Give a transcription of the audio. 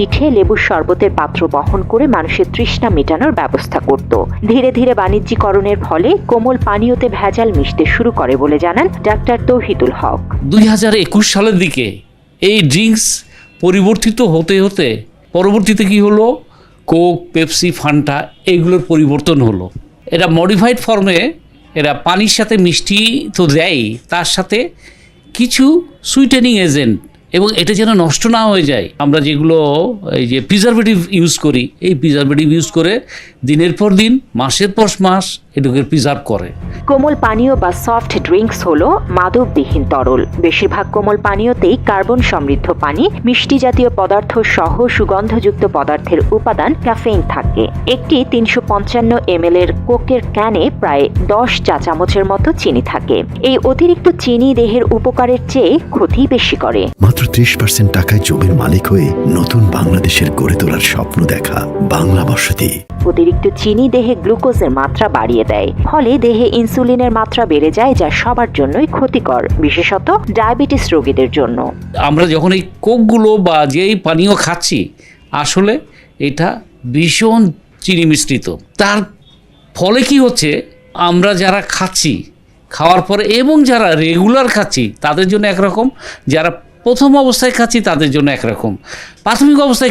পিঠে লেবুর শরবতের পাত্র বহন করে মানুষের তৃষ্ণা মেটানোর ব্যবস্থা করত। ধীরে ধীরে বাণিজ্যিকরণের ফলে কোমল পানীয়তে ভেজাল মিশতে শুরু করে বলে জানান ডাক্তার তৌহিদুল হক। 2021 সালের দিকে এই ড্রিঙ্কস পরিবর্তিত হতে হতে পরবর্তীতে কি হলো, কোক, পেপসি, ফান্টা এইগুলোর পরিবর্তন হলো। এরা মডিফাইড ফর্মে এরা পানির সাথে মিষ্টি তো দেয়, তার সাথে কিছু সুইটেনিং এজেন্ট, এবং এটা যেন নষ্ট না হয়ে যায়। আমরা যেগুলো এই যে প্রিজারভেটিভ ইউজ করি, এই প্রিজারভেটিভ ইউজ করে দিনের পর দিন, মাসের পর মাস এটাকে প্রিজার্ভ করে। কোমল পানীয় বা সফট ড্রিঙ্কস হলো মাদকবিহীন তরল। বেশিরভাগ কোমল পানীয়তেই কার্বন সমৃদ্ধ পানি, মিষ্টি জাতীয় পদার্থ সহ সুগন্ধযুক্ত পদার্থের উপাদান ক্যাফেইন থাকে। একটি 355 ml এর কোকের ক্যানে প্রায় 10 চা চামচের মতো চিনি থাকে। এই অতিরিক্ত চিনি দেহের উপকারের চেয়ে ক্ষতি বেশি করে। মাত্র 30% টাকায় জমির মালিক হয়ে নতুন বাংলাদেশের গড়ে তোলার স্বপ্ন দেখা বাংলা বসতি। অতিরিক্ত চিনি দেহে গ্লুকোজের মাত্রা বাড়িয়ে দেয়, ফলে দেহে ইনসুলিনের মাত্রা বেড়ে যায়, যা সবার জন্যই ক্ষতিকর, বিশেষত ডায়াবেটিস রোগীদের জন্য। আমরা যখন এই কোকগুলো বা যেই পানীয় খাচ্ছি, আসলে এটা ভীষণ চিনি মিশ্রিত। তার ফলে কি হচ্ছে, আমরা যারা খাচ্ছি, খাওয়ার পরে এবং যারা রেগুলার খাচ্ছি তাদের জন্য একরকম, যারা প্রথম অবস্থায় খাচ্ছি তাদের জন্য একরকম, প্রাথমিক অবস্থায়